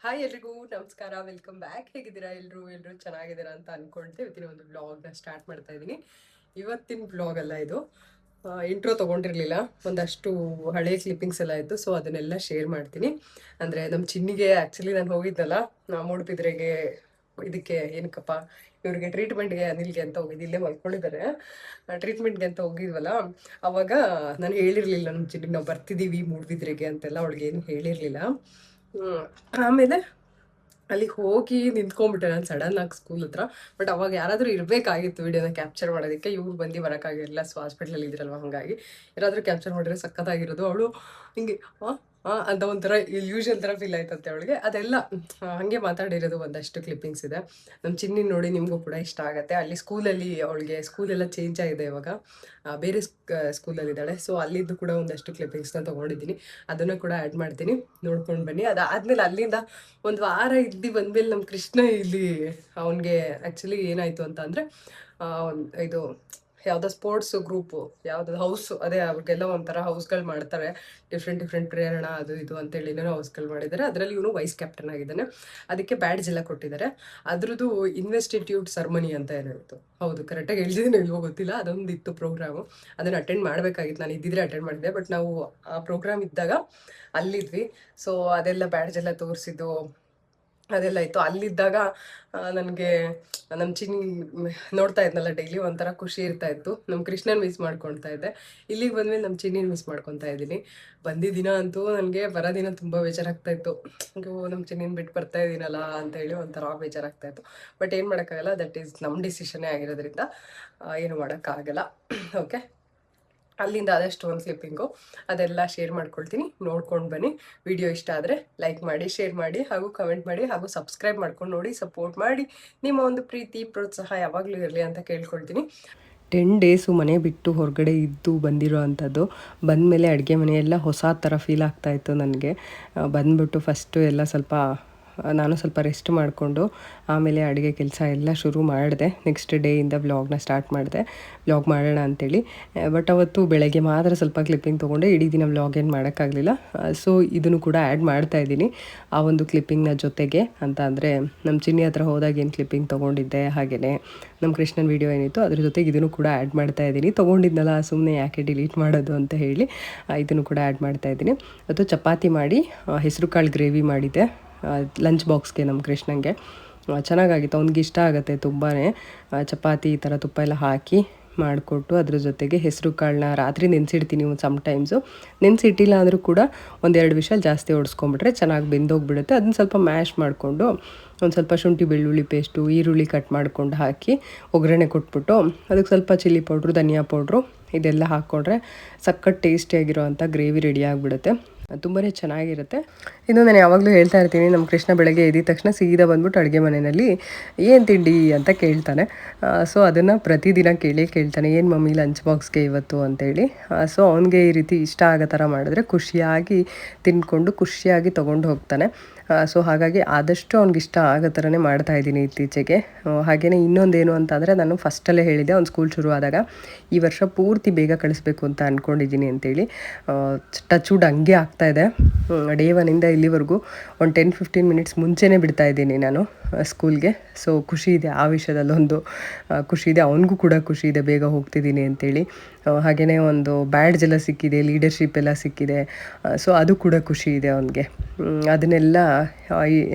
Hi ಎಲ್ರಿಗೂ ನಮಸ್ಕಾರ, welcome back. ಹೇಗಿದ್ದೀರಾ ಎಲ್ಲರೂ ಚೆನ್ನಾಗಿದ್ದೀರಾ ಅಂತ ಅನ್ಕೊಳ್ತೇವೆ. ಇವತ್ತಿನ ಒಂದು ವ್ಲಾಗ್ನ ಸ್ಟಾರ್ಟ್ ಮಾಡ್ತಾ ಇದ್ದೀನಿ. ಇವತ್ತಿನ ವ್ಲಾಗ್ ಅಲ್ಲ ಇದು, ಇಂಟ್ರೋ ತೊಗೊಂಡಿರಲಿಲ್ಲ. ಒಂದಷ್ಟು ಹಳೆ ಕ್ಲಿಪ್ಪಿಂಗ್ಸ್ ಎಲ್ಲ ಇತ್ತು, ಸೊ ಅದನ್ನೆಲ್ಲ ಶೇರ್ ಮಾಡ್ತೀನಿ. ಅಂದರೆ ನಮ್ಮ ಚಿನ್ನಿಗೆ ಆ್ಯಕ್ಚುಲಿ ನಾನು ಹೋಗಿದ್ದಲ್ಲ ಮೂಡುಬಿದ್ರೆಗೆ, ಇದಕ್ಕೆ ಏನಕ್ಕಪ್ಪ ಇವ್ರಿಗೆ ಟ್ರೀಟ್ಮೆಂಟ್ಗೆ ಅನಿಲ್ಗೆ ಅಂತ ಹೋಗಿದ್ದು, ಇಲ್ಲೇ ಮಲ್ಕೊಂಡಿದ್ದಾರೆ. ಟ್ರೀಟ್ಮೆಂಟ್ಗೆ ಅಂತ ಹೋಗಿದ್ವಲ್ಲ, ಅವಾಗ ನಾನು ಹೇಳಿರಲಿಲ್ಲ ನಮ್ಮ ಚಿನ್ನಿಗೆ ನಾವು ಬರ್ತಿದ್ದೀವಿ ಮೂಡುಬಿದ್ರೆಗೆ ಅಂತೆಲ್ಲ ಅವಳಿಗೆ ಏನು ಹೇಳಿರಲಿಲ್ಲ. ಆಮೇಲೆ ಅಲ್ಲಿ ಹೋಗಿ ನಿಂತ್ಕೊಂಡ್ಬಿಟ್ಟೆ ನಾನು ಸಡನ್ ಆಗಿ ಸ್ಕೂಲ್ ಹತ್ರ. ಬಟ್ ಅವಾಗ ಯಾರಾದರೂ ಇರಬೇಕಾಗಿತ್ತು ವಿಡಿಯೋನ ಕ್ಯಾಪ್ಚರ್ ಮಾಡೋದಕ್ಕೆ, ಇವ್ರು ಬಂದು ಬರೋಕ್ಕಾಗಿರಲಿಲ್ಲ. ಸೊ ಹಾಸ್ಪಿಟ್ಲಲ್ಲಿ ಇದ್ರಲ್ವ, ಹಾಗಾಗಿ ಯಾರಾದರೂ ಕ್ಯಾಪ್ಚರ್ ಮಾಡಿದ್ರೆ ಸಖತ್ತಾಗಿರೋದು. ಅವಳು ಹಿಂಗೆ ಅಂತ ಒಂಥರ ಯೂಶುವಲ್ ಥರ ಫೀಲ್ ಆಯ್ತಂತೆ ಅವಳಿಗೆ. ಅದೆಲ್ಲ ಹಾಗೆ ಮಾತಾಡಿರೋದು ಒಂದಷ್ಟು ಕ್ಲಿಪ್ಪಿಂಗ್ಸ್ ಇದೆ. ನಮ್ಮ ಚಿನ್ನಿ ನೋಡಿ ನಿಮಗೂ ಕೂಡ ಇಷ್ಟ ಆಗುತ್ತೆ. ಅಲ್ಲಿ ಸ್ಕೂಲಲ್ಲಿ ಅವಳಿಗೆ ಸ್ಕೂಲೆಲ್ಲ ಚೇಂಜ್ ಆಗಿದೆ ಇವಾಗ, ಬೇರೆ ಸ್ಕೂಲಲ್ಲಿದ್ದಾಳೆ. ಸೊ ಅಲ್ಲಿದ್ದು ಕೂಡ ಒಂದಷ್ಟು ಕ್ಲಿಪ್ಪಿಂಗ್ಸ್ನ ತೊಗೊಂಡಿದ್ದೀನಿ, ಅದನ್ನು ಕೂಡ ಆ್ಯಡ್ ಮಾಡ್ತೀನಿ, ನೋಡ್ಕೊಂಡು ಬನ್ನಿ. ಅದಾದಮೇಲೆ ಅಲ್ಲಿಂದ ಒಂದು ವಾರ ಇದ್ದು ಬಂದಮೇಲೆ ನಮ್ಮ ಕೃಷ್ಣ ಇಲ್ಲಿ ಅವನಿಗೆ ಆ್ಯಕ್ಚುಲಿ ಏನಾಯಿತು ಅಂತ ಅಂದರೆ, ಇದು ಯಾವುದೋ ಸ್ಪೋರ್ಟ್ಸ್ ಗ್ರೂಪು, ಯಾವುದೋ ಹೌಸು, ಅದೇ ಅವ್ರಿಗೆಲ್ಲ ಒಂಥರ ಹೌಸ್ಗಳು ಮಾಡ್ತಾರೆ, ಡಿಫ್ರೆಂಟ್ ಪ್ರೇರಣ ಅದು ಇದು ಅಂತೇಳಿ ಏನೋ ಹೌಸ್ಗಳು ಮಾಡಿದ್ದಾರೆ. ಅದರಲ್ಲಿ ಇವನು ವೈಸ್ ಕ್ಯಾಪ್ಟನ್ ಆಗಿದ್ದಾನೆ. ಅದಕ್ಕೆ ಬ್ಯಾಡ್ಜ್ ಎಲ್ಲ ಕೊಟ್ಟಿದ್ದಾರೆ. ಅದ್ರದ್ದು ಇನ್ವೆಸ್ಟಿಟ್ಯೂಟ್ ಸರ್ಮನಿ ಅಂತ ಏನೋ ಇತ್ತು. ಹೌದು, ಕರೆಕ್ಟಾಗಿ ಹೇಳಿದ್ದೀನಿ ಇಲ್ವೋ ಗೊತ್ತಿಲ್ಲ. ಅದೊಂದು ಇತ್ತು ಪ್ರೋಗ್ರಾಮು, ಅದನ್ನು ಅಟೆಂಡ್ ಮಾಡಬೇಕಾಗಿತ್ತು. ನಾನು ಇದ್ದಿದ್ರೆ ಅಟೆಂಡ್ ಮಾಡಿದ್ದೆ, ಬಟ್ ನಾವು ಆ ಪ್ರೋಗ್ರಾಮ್ ಇದ್ದಾಗ ಅಲ್ಲಿದ್ವಿ. ಸೊ ಅದೆಲ್ಲ ಬ್ಯಾಡ್ಜ್ ಎಲ್ಲ ತೋರಿಸಿದ್ದು ಅದೆಲ್ಲ ಇತ್ತು. ಅಲ್ಲಿದ್ದಾಗ ನನಗೆ ನಮ್ಮ ಚಿನ್ನಿ ನೋಡ್ತಾ ಇದ್ನಲ್ಲ ಡೈಲಿ, ಒಂಥರ ಖುಷಿ ಇರ್ತಾ ಇತ್ತು. ನಮ್ಮ ಕೃಷ್ಣನ್ ಮಿಸ್ ಮಾಡ್ಕೊಳ್ತಾ ಇದ್ದೆ. ಇಲ್ಲಿಗೆ ಬಂದಮೇಲೆ ನಮ್ಮ ಚಿನ್ನಿನ ಮಿಸ್ ಮಾಡ್ಕೊತಾ ಇದ್ದೀನಿ. ಬಂದಿದ್ದ ಅಂತೂ ನನಗೆ ಬರೋ ದಿನ ತುಂಬ ಬೇಜಾರಾಗ್ತಾ ಇತ್ತು. ನಮ್ಮ ಚಿನ್ನಿನ ಬಿಟ್ಟು ಬರ್ತಾ ಇದ್ದೀನಲ್ಲ ಅಂತೇಳಿ ಒಂಥರ ಬೇಜಾರಾಗ್ತಾ ಇತ್ತು. ಬಟ್ ಏನು ಮಾಡೋಕ್ಕಾಗಲ್ಲ, ದಟ್ ಈಸ್ ನಮ್ಮ ಡಿಸಿಷನ್ನೇ ಆಗಿರೋದ್ರಿಂದ ಏನು ಮಾಡೋಕ್ಕಾಗಲ್ಲ. ಓಕೆ, ಅಲ್ಲಿಂದ ಆದಷ್ಟು ಒಂದು ಕ್ಲಿಪ್ಪಿಂಗು ಅದೆಲ್ಲ ಶೇರ್ ಮಾಡ್ಕೊಳ್ತೀನಿ, ನೋಡ್ಕೊಂಡು ಬನ್ನಿ. ವಿಡಿಯೋ ಇಷ್ಟ ಆದರೆ ಲೈಕ್ ಮಾಡಿ, ಶೇರ್ ಮಾಡಿ, ಹಾಗೂ ಕಮೆಂಟ್ ಮಾಡಿ, ಹಾಗೂ ಸಬ್ಸ್ಕ್ರೈಬ್ ಮಾಡ್ಕೊಂಡು ನೋಡಿ, ಸಪೋರ್ಟ್ ಮಾಡಿ. ನಿಮ್ಮ ಒಂದು ಪ್ರೀತಿ ಪ್ರೋತ್ಸಾಹ ಯಾವಾಗಲೂ ಇರಲಿ ಅಂತ ಕೇಳ್ಕೊಳ್ತೀನಿ. 10 ಡೇಸು ಮನೆ ಬಿಟ್ಟು ಹೊರಗಡೆ ಇದ್ದು ಬಂದಿರೋ ಅಂಥದ್ದು. ಬಂದಮೇಲೆ ಅಡುಗೆ ಮನೆಯೆಲ್ಲ ಹೊಸ ಥರ ಫೀಲ್ ಆಗ್ತಾಯಿತ್ತು ನನಗೆ. ಬಂದ್ಬಿಟ್ಟು ಫಸ್ಟು ಎಲ್ಲ ನಾನು ಸ್ವಲ್ಪ ರೆಸ್ಟ್ ಮಾಡಿಕೊಂಡು ಆಮೇಲೆ ಅಡುಗೆ ಕೆಲಸ ಎಲ್ಲ ಶುರು ಮಾಡಿದೆ. ನೆಕ್ಸ್ಟ್ ಡೇಯಿಂದ ವ್ಲಾಗ್ನ ಸ್ಟಾರ್ಟ್ ಮಾಡಿದೆ, ವ್ಲಾಗ್ ಮಾಡೋಣ ಅಂಥೇಳಿ. ಬಟ್ ಅವತ್ತು ಬೆಳಗ್ಗೆ ಮಾತ್ರ ಸ್ವಲ್ಪ ಕ್ಲಿಪ್ಪಿಂಗ್ ತೊಗೊಂಡೆ, ಇಡೀ ದಿನ ವ್ಲಾಗ್ ಏನು ಮಾಡೋಕ್ಕಾಗಲಿಲ್ಲ. ಸೊ ಇದನ್ನು ಕೂಡ ಆ್ಯಡ್ ಮಾಡ್ತಾಯಿದ್ದೀನಿ ಆ ಒಂದು ಕ್ಲಿಪ್ಪಿಂಗ್ನ ಜೊತೆಗೆ. ಅಂತ ಅಂದರೆ ನಮ್ಮ ಚಿನ್ನಿ ಹತ್ರ ಹೋದಾಗ ಏನು ಕ್ಲಿಪ್ಪಿಂಗ್ ತೊಗೊಂಡಿದ್ದೆ, ಹಾಗೆಯೇ ನಮ್ಮ ಕೃಷ್ಣನ ವೀಡಿಯೋ ಏನಿತ್ತು ಅದ್ರ ಜೊತೆಗೆ ಇದನ್ನು ಕೂಡ ಆ್ಯಡ್ ಮಾಡ್ತಾಯಿದ್ದೀನಿ. ತೊಗೊಂಡಿದ್ನಲ್ಲ, ಸುಮ್ಮನೆ ಯಾಕೆ ಡಿಲೀಟ್ ಮಾಡೋದು ಅಂತ ಹೇಳಿ ಇದನ್ನು ಕೂಡ ಆ್ಯಡ್ ಮಾಡ್ತಾಯಿದ್ದೀನಿ. ಮತ್ತು ಚಪಾತಿ ಮಾಡಿ ಹೆಸರು ಕಾಳು ಗ್ರೇವಿ ಮಾಡಿದ್ದೆ ಲಂಚ್ ಬಾಕ್ಸ್ಗೆ ನಮ್ಮ ಕೃಷ್ಣಂಗೆ. ಚೆನ್ನಾಗಾಗಿತ್ತು, ಅವ್ನಿಗೆ ಇಷ್ಟ ಆಗುತ್ತೆ ತುಂಬಾ. ಚಪಾತಿ ಈ ಥರ ತುಪ್ಪ ಎಲ್ಲ ಹಾಕಿ ಮಾಡಿಕೊಟ್ಟು, ಅದ್ರ ಜೊತೆಗೆ ಹೆಸರು ಕಾಳನ್ನ ರಾತ್ರಿ ನೆನೆಸಿಡ್ತೀನಿ ಸಮ್ಟೈಮ್ಸು. ನೆನೆಸಿಟ್ಟಿಲ್ಲ ಅಂದರೂ ಕೂಡ 1-2 ವಿಷಲ್ ಜಾಸ್ತಿ ಹೊಡ್ಸ್ಕೊಂಬಿಟ್ರೆ ಚೆನ್ನಾಗಿ ಬೆಂದೋಗ್ಬಿಡುತ್ತೆ. ಅದನ್ನ ಸ್ವಲ್ಪ ಮ್ಯಾಶ್ ಮಾಡಿಕೊಂಡು ಒಂದು ಸ್ವಲ್ಪ ಶುಂಠಿ ಬೆಳ್ಳುಳ್ಳಿ ಪೇಸ್ಟು, ಈರುಳ್ಳಿ ಕಟ್ ಮಾಡ್ಕೊಂಡು ಹಾಕಿ ಒಗ್ಗರಣೆ ಕೊಟ್ಬಿಟ್ಟು ಅದಕ್ಕೆ ಸ್ವಲ್ಪ ಚಿಲ್ಲಿ ಪೌಡ್ರು, ಧನಿಯಾ ಪೌಡ್ರು ಇದೆಲ್ಲ ಹಾಕ್ಕೊಂಡ್ರೆ ಸಖತ್ ಟೇಸ್ಟಿಯಾಗಿರೋ ಅಂಥ ಗ್ರೇವಿ ರೆಡಿ ಆಗಿಬಿಡುತ್ತೆ. ತುಂಬಾ ಚೆನ್ನಾಗಿರುತ್ತೆ. ಇದು ನಾನು ಯಾವಾಗಲೂ ಹೇಳ್ತಾ ಇರ್ತೀನಿ, ನಮ್ಮ ಕೃಷ್ಣ ಬೆಳಗ್ಗೆ ಎದ್ದ ತಕ್ಷಣ ಸೀದಾ ಬಂದ್ಬಿಟ್ಟು ಅಡುಗೆ ಮನೆಯಲ್ಲಿ ಏನು ತಿಂಡಿ ಅಂತ ಕೇಳ್ತಾನೆ. ಸೊ ಅದನ್ನು ಪ್ರತಿದಿನ ಕೇಳ್ತಾನೆ, ಏನು ಮಮ್ಮಿ ಲಂಚ್ ಬಾಕ್ಸ್ಗೆ ಇವತ್ತು ಅಂತೇಳಿ. ಸೊ ಅವನಿಗೆ ಈ ರೀತಿ ಇಷ್ಟ ಆಗೋ ಥರ ಮಾಡಿದ್ರೆ ಖುಷಿಯಾಗಿ ತಿಂದ್ಕೊಂಡು ಖುಷಿಯಾಗಿ ತೊಗೊಂಡು ಹೋಗ್ತಾನೆ. ಸೊ ಹಾಗಾಗಿ ಆದಷ್ಟು ಅವ್ನಿಗೆ ಇಷ್ಟ ಆಗೋ ಥರನೇ ಮಾಡ್ತಾಯಿದ್ದೀನಿ ಇತ್ತೀಚೆಗೆ. ಹಾಗೆಯೇ ಇನ್ನೊಂದೇನು ಅಂತಂದರೆ, ನಾನು ಫಸ್ಟಲ್ಲೇ ಹೇಳಿದ್ದೆ ಅವ್ನು ಸ್ಕೂಲ್ ಶುರು ಆದಾಗ ಈ ವರ್ಷ ಪೂರ್ತಿ ಬೇಗ ಕಳಿಸ್ಬೇಕು ಅಂತ ಅಂದ್ಕೊಂಡಿದ್ದೀನಿ ಅಂತೇಳಿ. ಟಚ್ ವುಡ್ ಹಂಗೆ ಆಗ್ತಾಯಿದೆ. ಡೇ 1ಇಂದ ಇಲ್ಲಿವರೆಗೂ ಒಂದು 10-15 ಮಿನಿಟ್ಸ್ ಮುಂಚೆನೇ ಬಿಡ್ತಾಯಿದ್ದೀನಿ ನಾನು ಸ್ಕೂಲ್ಗೆ. ಸೊ ಖುಷಿ ಇದೆ, ಆ ವಿಷಯದಲ್ಲೊಂದು ಖುಷಿ ಇದೆ. ಅವನಿಗೂ ಕೂಡ ಖುಷಿ ಇದೆ ಬೇಗ ಹೋಗ್ತಿದ್ದೀನಿ ಅಂತೇಳಿ. ಹಾಗೆಯೇ ಒಂದು ಬ್ಯಾಡ್ಜ್ ಎಲ್ಲ ಸಿಕ್ಕಿದೆ, ಲೀಡರ್ಶಿಪ್ ಎಲ್ಲ ಸಿಕ್ಕಿದೆ. ಸೊ ಅದು ಕೂಡ ಖುಷಿ ಇದೆ ಅವನಿಗೆ. ಅದನ್ನೆಲ್ಲ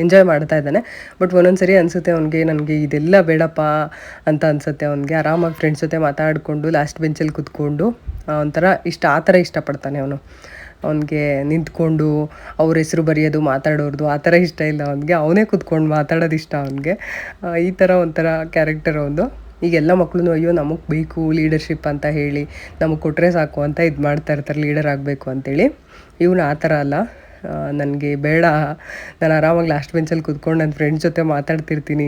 ಎಂಜಾಯ್ ಮಾಡ್ತಾ ಇದ್ದಾನೆ. ಬಟ್ ಒಂದೊಂದು ಸರಿ ಅನಿಸುತ್ತೆ ಅವನಿಗೆ, ನನಗೆ ಇದೆಲ್ಲ ಬೇಡಪ್ಪ ಅಂತ ಅನಿಸುತ್ತೆ ಅವನಿಗೆ. ಆರಾಮಾಗಿ ಫ್ರೆಂಡ್ಸ್ ಜೊತೆ ಮಾತಾಡಿಕೊಂಡು ಲಾಸ್ಟ್ ಬೆಂಚಲ್ಲಿ ಕೂತ್ಕೊಂಡು ಒಂಥರ ಆ ಥರ ಇಷ್ಟಪಡ್ತಾನೆ ಅವನು. ಅವನಿಗೆ ನಿಂತ್ಕೊಂಡು ಅವ್ರ ಹೆಸರು ಬರೆಯೋದು, ಮಾತಾಡೋರ್ದು ಆ ಥರ ಇಷ್ಟ ಇಲ್ಲ ಅವನಿಗೆ. ಅವನೇ ಕೂತ್ಕೊಂಡು ಮಾತಾಡೋದು ಇಷ್ಟ ಅವನಿಗೆ. ಈ ಥರ ಒಂಥರ ಕ್ಯಾರೆಕ್ಟರ್ ಅವನು. ಈಗೆಲ್ಲ ಮಕ್ಕಳು ಅಯ್ಯೋ ನಮಗೆ ಬೇಕು ಲೀಡರ್ಶಿಪ್ ಅಂತ ಹೇಳಿ, ನಮಗೆ ಕೊಟ್ಟರೆ ಸಾಕು ಅಂತ ಇದು ಮಾಡ್ತಾ ಇರ್ತಾರೆ, ಲೀಡರ್ ಆಗಬೇಕು ಅಂತೇಳಿ. ಇವನು ಆ ಥರ ಅಲ್ಲ, ನನಗೆ ಬೇಡ, ನಾನು ಆರಾಮಾಗಿ ಲಾಸ್ಟ್ ಬೆಂಚಲ್ಲಿ ಕೂತ್ಕೊಂಡು ನನ್ನ ಫ್ರೆಂಡ್ಸ್ ಜೊತೆ ಮಾತಾಡ್ತಿರ್ತೀನಿ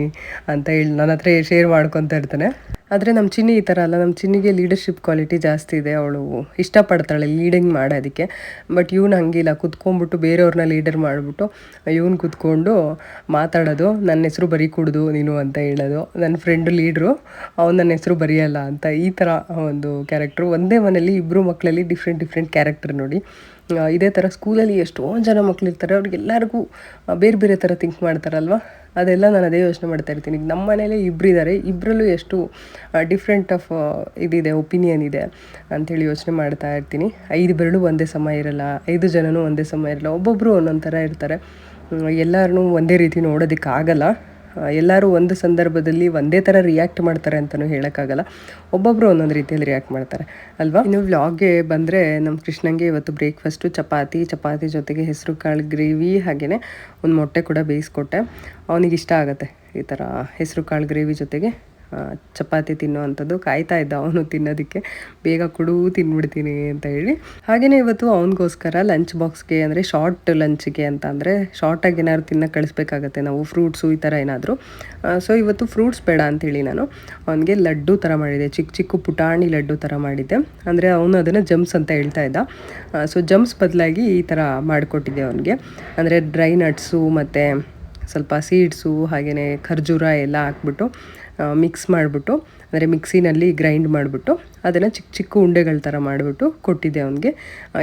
ಅಂತ ಹೇಳಿ ನನ್ನ ಹತ್ರ ಶೇರ್ ಮಾಡ್ಕೊತಾ ಇರ್ತಾನೆ. ಆದರೆ ನಮ್ಮ ಚಿನ್ನಿ ಈ ಥರ ಅಲ್ಲ. ನಮ್ಮ ಚಿನ್ನಿಗೆ ಲೀಡರ್ಶಿಪ್ ಕ್ವಾಲಿಟಿ ಜಾಸ್ತಿ ಇದೆ, ಅವಳು ಇಷ್ಟಪಡ್ತಾಳೆ ಲೀಡಿಂಗ್ ಮಾಡೋದಕ್ಕೆ. ಬಟ್ ಇವನು ಹಂಗಿಲ್ಲ, ಕುತ್ಕೊಂಡ್ಬಿಟ್ಟು ಬೇರೆಯವ್ರನ್ನ ಲೀಡರ್ ಮಾಡಿಬಿಟ್ಟು ಇವನು ಕುತ್ಕೊಂಡು ಮಾತಾಡೋದು, ನನ್ನ ಹೆಸರು ಬರೀಕೂಡ್ದು ನೀನು ಅಂತ ಹೇಳೋದು, ನನ್ನ ಫ್ರೆಂಡು ಲೀಡ್ರು, ಅವ್ನು ನನ್ನ ಹೆಸರು ಬರೆಯಲ್ಲ ಅಂತ. ಈ ಥರ ಒಂದು ಕ್ಯಾರೆಕ್ಟ್ರು. ಒಂದೇ ಮನೇಲಿ ಇಬ್ಬರು ಮಕ್ಕಳಲ್ಲಿ ಡಿಫ್ರೆಂಟ್ ಕ್ಯಾರೆಕ್ಟರ್ ನೋಡಿ. ಇದೇ ಥರ ಸ್ಕೂಲಲ್ಲಿ ಎಷ್ಟೊಂದು ಜನ ಮಕ್ಕಳಿರ್ತಾರೆ, ಅವ್ರಿಗೆಲ್ಲರಿಗೂ ಬೇರೆ ಬೇರೆ ಥರ ಥಿಂಕ್ ಮಾಡ್ತಾರಲ್ವ, ಅದೆಲ್ಲ ನಾನು ಅದೇ ಯೋಚನೆ ಮಾಡ್ತಾ ಇರ್ತೀನಿ. ನಮ್ಮ ಮನೇಲೇ ಇಬ್ಬರಿದ್ದಾರೆ, ಇಬ್ಬರಲ್ಲೂ ಎಷ್ಟು ಡಿಫ್ರೆಂಟ್ ಆಫ್ ಇದಿದೆ, ಒಪಿನಿಯನ್ ಇದೆ ಅಂಥೇಳಿ ಯೋಚನೆ ಮಾಡ್ತಾ ಇರ್ತೀನಿ. 5 ಬೆರಳು ಒಂದೇ ಸಮ ಇರಲ್ಲ, 5 ಜನನೂ ಒಂದೇ ಸಮ ಇರಲ್ಲ, ಒಬ್ಬೊಬ್ಬರು ಒಂದೊಂದು ಥರ ಇರ್ತಾರೆ. ಎಲ್ಲರನ್ನೂ ಒಂದೇ ರೀತಿ ನೋಡೋದಕ್ಕಾಗಲ್ಲ. ಎಲ್ಲರೂ ಒಂದು ಸಂದರ್ಭದಲ್ಲಿ ಒಂದೇ ಥರ ರಿಯಾಕ್ಟ್ ಮಾಡ್ತಾರೆ ಅಂತಲೂ ಹೇಳೋಕ್ಕಾಗಲ್ಲ. ಒಬ್ಬೊಬ್ಬರು ಒಂದೊಂದು ರೀತಿಯಲ್ಲಿ ರಿಯಾಕ್ಟ್ ಮಾಡ್ತಾರೆ ಅಲ್ವಾ. ಇನ್ನು ವ್ಲಾಗ್ಗೆ ಬಂದರೆ ನಮ್ಮ ಕೃಷ್ಣಂಗೆ ಇವತ್ತು ಬ್ರೇಕ್ಫಾಸ್ಟು ಚಪಾತಿ ಜೊತೆಗೆ ಹೆಸರು ಕಾಳು ಗ್ರೇವಿ, ಹಾಗೆಯೇ ಒಂದು ಮೊಟ್ಟೆ ಕೂಡ ಬೇಯಿಸ್ಕೊಟ್ಟೆ. ಅವನಿಗೆ ಇಷ್ಟ ಆಗುತ್ತೆ ಈ ಥರ ಹೆಸರು ಕಾಳು ಗ್ರೇವಿ ಜೊತೆಗೆ ಚಪಾತಿ ತಿನ್ನೋ ಅಂಥದ್ದು. ಕಾಯ್ತಾ ಇದ್ದ ಅವನು ತಿನ್ನೋದಕ್ಕೆ, ಬೇಗ ಕೊಡು ತಿನ್ಬಿಡ್ತೀನಿ ಅಂತ ಹೇಳಿ. ಹಾಗೆಯೇ ಇವತ್ತು ಅವನಿಗೋಸ್ಕರ ಲಂಚ್ ಬಾಕ್ಸ್ಗೆ ಅಂದರೆ ಶಾರ್ಟ್ ಲಂಚ್ಗೆ ಅಂತ ಅಂದರೆ ಶಾರ್ಟಾಗಿ ಏನಾದ್ರು ತಿನ್ನೋಕೆ ಕಳಿಸ್ಬೇಕಾಗತ್ತೆ ನಾವು, ಫ್ರೂಟ್ಸು ಈ ಥರ ಏನಾದರೂ. ಸೊ ಇವತ್ತು ಫ್ರೂಟ್ಸ್ ಬೇಡ ಅಂಥೇಳಿ ನಾನು ಅವನಿಗೆ ಲಡ್ಡು ಥರ ಮಾಡಿದ್ದೆ, ಚಿಕ್ಕ ಚಿಕ್ಕ ಪುಟಾಣಿ ಲಡ್ಡು ಥರ ಮಾಡಿದ್ದೆ. ಅಂದರೆ ಅವನು ಅದನ್ನು ಜಮ್ಸ್ ಅಂತ ಹೇಳ್ತಾ ಇದ್ದ. ಸೊ ಜಮ್ಸ್ ಬದಲಾಗಿ ಈ ಥರ ಮಾಡಿಕೊಟ್ಟಿದ್ದೆ ಅವನಿಗೆ. ಅಂದರೆ ಡ್ರೈ ನಟ್ಸು ಮತ್ತು ಸ್ವಲ್ಪ ಸೀಡ್ಸು ಹಾಗೆಯೇ ಖರ್ಜೂರ ಎಲ್ಲ ಹಾಕ್ಬಿಟ್ಟು ಮಿಕ್ಸ್ ಮಾಡಿಬಿಟ್ಟು, ಅಂದರೆ ಮಿಕ್ಸಿನಲ್ಲಿ ಗ್ರೈಂಡ್ ಮಾಡಿಬಿಟ್ಟು ಅದನ್ನು ಚಿಕ್ಕ ಚಿಕ್ಕ ಉಂಡೆಗಳ ಥರ ಮಾಡಿಬಿಟ್ಟು ಕೊಟ್ಟಿದ್ದೆ ಅವನಿಗೆ.